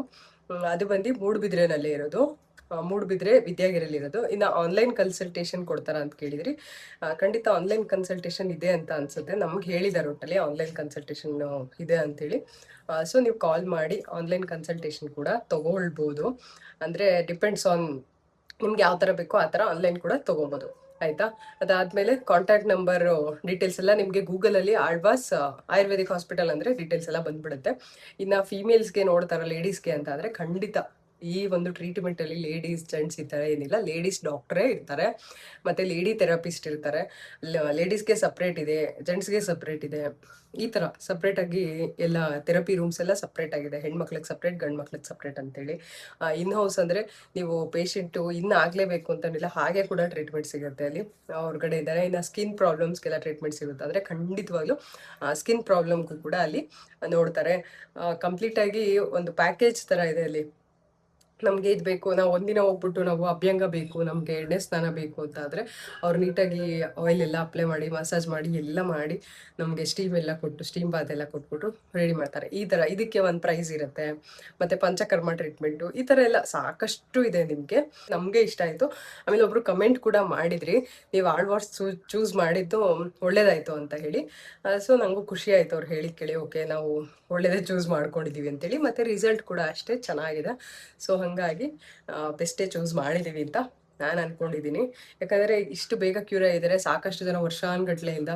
ಅದು ಬಂದು ಮೂಡುಬಿದ್ರೆನಲ್ಲಿ ಇರೋದು, ಮೂಡುಬಿದ್ರೆ ವಿದ್ಯಾಗಿರಿಯಲ್ಲಿ ಇರೋದು. ಇನ್ನು ಆನ್ಲೈನ್ ಕನ್ಸಲ್ಟೇಷನ್ ಕೊಡ್ತಾರ ಅಂತ ಕೇಳಿದ್ರಿ, ಖಂಡಿತ ಆನ್ಲೈನ್ ಕನ್ಸಲ್ಟೇಷನ್ ಇದೆ ಅಂತ ಅನ್ಸುತ್ತೆ. ನಮ್ಗೆ ಹೇಳಿದ್ದಾರೆ ಒಟ್ಟಲ್ಲಿ ಆನ್ಲೈನ್ ಕನ್ಸಲ್ಟೇಷನ್ ಇದೆ ಅಂತೇಳಿ. ಸೊ ನೀವು ಕಾಲ್ ಮಾಡಿ ಆನ್ಲೈನ್ ಕನ್ಸಲ್ಟೇಷನ್ ಕೂಡ ತಗೊಳ್ಬೋದು. ಅಂದರೆ ಡಿಪೆಂಡ್ಸ್ ಆನ್ ನಿಮ್ಗೆ ಯಾವ ಥರ ಬೇಕೋ ಆ ಥರ ಆನ್ಲೈನ್ ಕೂಡ ತೊಗೊಬೋದು, ಆಯಿತಾ. ಅದಾದಮೇಲೆ ಕಾಂಟ್ಯಾಕ್ಟ್ ನಂಬರ್ ಡೀಟೇಲ್ಸ್ ಎಲ್ಲ ನಿಮಗೆ ಗೂಗಲಲ್ಲಿ ಆಳ್ವಾಸ್ ಆಯುರ್ವೇದಿಕ್ ಹಾಸ್ಪಿಟಲ್ ಅಂದರೆ ಡೀಟೇಲ್ಸ್ ಎಲ್ಲ ಬಂದ್ಬಿಡುತ್ತೆ. ಇನ್ನು ಫೀಮೇಲ್ಸ್ಗೆ ನೋಡ್ತಾರ, ಲೇಡೀಸ್ಗೆ ಅಂತ ಆದರೆ ಖಂಡಿತ ಈ ಒಂದು ಟ್ರೀಟ್ಮೆಂಟಲ್ಲಿ ಲೇಡೀಸ್ ಜೆಂಟ್ಸ್ ಈ ಥರ ಏನಿಲ್ಲ, ಲೇಡೀಸ್ ಡಾಕ್ಟ್ರೇ ಇರ್ತಾರೆ, ಮತ್ತು ಲೇಡಿ ಥೆರಪಿಸ್ಟ್ ಇರ್ತಾರೆ. ಲೇಡೀಸ್ಗೆ ಸಪ್ರೇಟ್ ಇದೆ, ಜೆಂಟ್ಸ್ಗೆ ಸಪ್ರೇಟ್ ಇದೆ, ಈ ಥರ ಸಪ್ರೇಟಾಗಿ ಎಲ್ಲ ಥೆರಪಿ ರೂಮ್ಸ್ ಎಲ್ಲ ಸಪ್ರೇಟ್ ಆಗಿದೆ. ಹೆಣ್ಮಕ್ಳಿಗೆ ಸಪ್ರೇಟ್, ಗಂಡು ಮಕ್ಳಿಗೆ ಸಪ್ರೇಟ್ ಅಂತೇಳಿ. ಇನ್ ಹೌಸ್ ಅಂದರೆ ನೀವು ಪೇಷಂಟು ಇನ್ನು ಆಗಲೇಬೇಕು ಅಂತೇನಿಲ್ಲ, ಹಾಗೆ ಕೂಡ ಟ್ರೀಟ್ಮೆಂಟ್ ಸಿಗುತ್ತೆ ಅಲ್ಲಿ. ಹೊರಗಡೆ ಇದ್ದಾರೆ. ಇನ್ನು ಸ್ಕಿನ್ ಪ್ರಾಬ್ಲಮ್ಸ್ಗೆಲ್ಲ ಟ್ರೀಟ್ಮೆಂಟ್ ಸಿಗುತ್ತೆ, ಅಂದರೆ ಖಂಡಿತವಾಗ್ಲೂ ಸ್ಕಿನ್ ಪ್ರಾಬ್ಲಮ್ಗೂ ಕೂಡ ಅಲ್ಲಿ ನೋಡ್ತಾರೆ. ಕಂಪ್ಲೀಟಾಗಿ ಒಂದು ಪ್ಯಾಕೇಜ್ ಥರ ಇದೆ ಅಲ್ಲಿ. ನಮಗೆ ಇದು ಬೇಕು, ನಾವು ಒಂದಿನ ಹೋಗ್ಬಿಟ್ಟು ನಾವು ಅಭ್ಯಂಗ ಬೇಕು, ನಮಗೆ ಎಣ್ಣೆ ಸ್ನಾನ ಬೇಕು ಅಂತ ಆದರೆ ಅವ್ರು ನೀಟಾಗಿ ಆಯಿಲ್ ಎಲ್ಲ ಅಪ್ಲೈ ಮಾಡಿ, ಮಸಾಜ್ ಮಾಡಿ, ಎಲ್ಲ ಮಾಡಿ ನಮಗೆ ಸ್ಟೀಮ್ ಎಲ್ಲ ಕೊಟ್ಟು, ಸ್ಟೀಮ್ ಬಾತ್ ಎಲ್ಲ ಕೊಟ್ಬಿಟ್ಟು ರೆಡಿ ಮಾಡ್ತಾರೆ. ಈ ಥರ ಇದಕ್ಕೆ ಒಂದು ಪ್ರೈಸ್ ಇರುತ್ತೆ. ಮತ್ತು ಪಂಚಕರ್ಮ ಟ್ರೀಟ್ಮೆಂಟು, ಈ ಥರ ಎಲ್ಲ ಸಾಕಷ್ಟು ಇದೆ ನಿಮಗೆ. ನಮಗೆ ಇಷ್ಟ ಆಯಿತು. ಆಮೇಲೆ ಒಬ್ಬರು ಕಮೆಂಟ್ ಕೂಡ ಮಾಡಿದ್ರಿ, ನೀವು ಆಳ್ವಾಸ್ ಚೂಸ್ ಮಾಡಿದ್ದು ಒಳ್ಳೇದಾಯಿತು ಅಂತ ಹೇಳಿ. ಸೊ ನನಗೂ ಖುಷಿ ಆಯಿತು ಅವ್ರು ಹೇಳಿ ಕೇಳಿ. ಓಕೆ, ನಾವು ಒಳ್ಳೇದೇ ಚೂಸ್ ಮಾಡ್ಕೊಂಡಿದ್ದೀವಿ ಅಂತೇಳಿ. ಮತ್ತು ರಿಸಲ್ಟ್ ಕೂಡ ಅಷ್ಟೇ ಚೆನ್ನಾಗಿದೆ. ಸೊ ಹಾಗಾಗಿ ಬೆಸ್ಟೇ ಚೂಸ್ ಮಾಡಿದ್ದೀವಿ ಅಂತ ನಾನು ಅಂದ್ಕೊಂಡಿದ್ದೀನಿ. ಯಾಕಂದರೆ ಇಷ್ಟು ಬೇಗ ಕ್ಯೂರ್ ಆಗಿದ್ದಾರೆ. ಸಾಕಷ್ಟು ಜನ ವರ್ಷಾನುಗಟ್ಲೆಯಿಂದ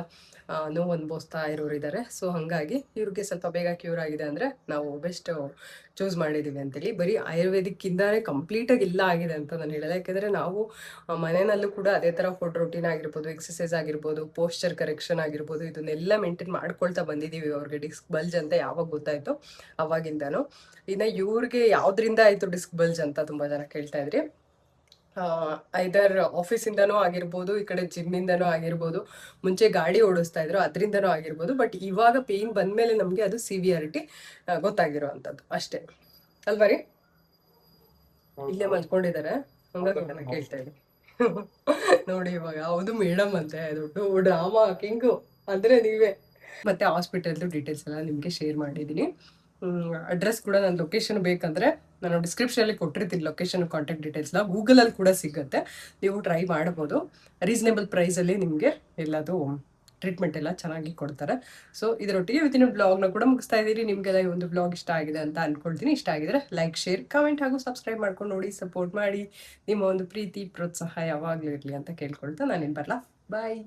ನೋವು ಅನುಭವಿಸ್ತಾ ಇರೋರು ಇದ್ದಾರೆ. ಸೊ ಹಾಗಾಗಿ ಇವ್ರಿಗೆ ಸ್ವಲ್ಪ ಬೇಗ ಕ್ಯೂರ್ ಆಗಿದೆ ಅಂದರೆ ನಾವು ಬೆಸ್ಟ್ ಚೂಸ್ ಮಾಡಿದ್ದೀವಿ ಅಂತೇಳಿ. ಬರೀ ಆಯುರ್ವೇದಿಕ್ಕಿಂದಲೇ ಕಂಪ್ಲೀಟಾಗಿ ಇಲ್ಲ ಆಗಿದೆ ಅಂತ ನಾನು ಹೇಳಲ್ಲ. ಯಾಕೆಂದರೆ ನಾವು ಮನೆಯಲ್ಲೂ ಕೂಡ ಅದೇ ಥರ ಫುಡ್ ರೂಟೀನ್ ಆಗಿರ್ಬೋದು, ಎಕ್ಸಸೈಸ್ ಆಗಿರ್ಬೋದು, ಪೋಸ್ಚರ್ ಕರೆಕ್ಷನ್ ಆಗಿರ್ಬೋದು, ಇದನ್ನೆಲ್ಲ ಮೇಂಟೈನ್ ಮಾಡ್ಕೊಳ್ತಾ ಬಂದಿದ್ದೀವಿ. ಅವ್ರಿಗೆ ಡಿಸ್ಕ್ ಬಲ್ಜ್ ಅಂತ ಯಾವಾಗ ಗೊತ್ತಾಯಿತು ಅವಾಗಿಂದನೂ. ಇನ್ನು ಇವ್ರಿಗೆ ಯಾವುದರಿಂದ ಆಯಿತು ಡಿಸ್ಕ್ ಬಲ್ಜ್ ಅಂತ ತುಂಬ ಜನ ಕೇಳ್ತಾ ಇದ್ರಿ. ಐದರ್ ಆಫೀಸಿಂದನೂ ಆಗಿರ್ಬೋದು, ಈ ಕಡೆ ಜಿಮ್ಮಿಂದನೂ ಆಗಿರ್ಬೋದು, ಮುಂಚೆ ಗಾಡಿ ಓಡಿಸ್ತಾ ಇದ್ರು ಅದರಿಂದನೂ ಆಗಿರ್ಬೋದು. ಬಟ್ ಇವಾಗ ಪೇಯ್ನ್ ಬಂದಮೇಲೆ ನಮಗೆ ಅದು ಸಿವಿಯಾರಿಟಿ ಗೊತ್ತಾಗಿರೋ ಅಂಥದ್ದು ಅಷ್ಟೇ ಅಲ್ವಾ ರೀ? ಇಲ್ಲೇ ಮಲ್ಕೊಂಡಿದ್ದಾರೆ, ಹಂಗಾಗಿ ನಾನು ಕೇಳ್ತಾ ಇದ್ದೀನಿ. ನೋಡಿ ಇವಾಗ ಹೌದು ಮೇಡಮ್ ಅಂತೆ, ದೊಡ್ಡ ಡ್ರಾಮಾ ಕಿಂಗು ಅಂದರೆ ನೀವೇ. ಮತ್ತು ಹಾಸ್ಪಿಟಲ್ದು ಡೀಟೇಲ್ಸ್ ಎಲ್ಲ ನಿಮಗೆ ಶೇರ್ ಮಾಡಿದ್ದೀನಿ. ಅಡ್ರೆಸ್ ಕೂಡ ನನ್ನ ಲೊಕೇಶನ್ ಬೇಕಂದರೆ ನಾನು ಡಿಸ್ಕ್ರಿಪ್ಷನಲ್ಲಿ ಕೊಟ್ಟಿರ್ತೀನಿ, ಲೊಕೇಶನ್ ಕಾಂಟ್ಯಾಕ್ಟ್ ಡೀಟೇಲ್ಸ್ನ. ಗೂಗಲಲ್ಲಿ ಕೂಡ ಸಿಗುತ್ತೆ, ನೀವು ಟ್ರೈ ಮಾಡ್ಬೋದು. ರೀಸನೇಬಲ್ ಪ್ರೈಸಲ್ಲಿ ನಿಮಗೆ ಎಲ್ಲದು ಟ್ರೀಟ್ಮೆಂಟ್ ಎಲ್ಲ ಚೆನ್ನಾಗಿ ಕೊಡ್ತಾರೆ. ಸೊ ಇದರೊಟ್ಟಿಗೆ ಇವತ್ತಿನ ಬ್ಲಾಗ್ನ ಕೂಡ ಮುಗಿಸ್ತಾ ಇದ್ದೀರಿ. ನಿಮಗೆಲ್ಲ ಈ ಒಂದು ಬ್ಲಾಗ್ ಇಷ್ಟ ಆಗಿದೆ ಅಂತ ಅಂದ್ಕೊಳ್ತೀನಿ. ಇಷ್ಟ ಆಗಿದ್ರೆ ಲೈಕ್, ಶೇರ್, ಕಮೆಂಟ್ ಹಾಗೂ ಸಬ್ಸ್ಕ್ರೈಬ್ ಮಾಡ್ಕೊಂಡು ನೋಡಿ, ಸಪೋರ್ಟ್ ಮಾಡಿ. ನಿಮ್ಮ ಒಂದು ಪ್ರೀತಿ ಪ್ರೋತ್ಸಾಹ ಯಾವಾಗಲೂ ಇರಲಿ ಅಂತ ಕೇಳ್ಕೊಳ್ತಾ ನಾನೇನು ಬರಲ್ಲ. ಬಾಯ್.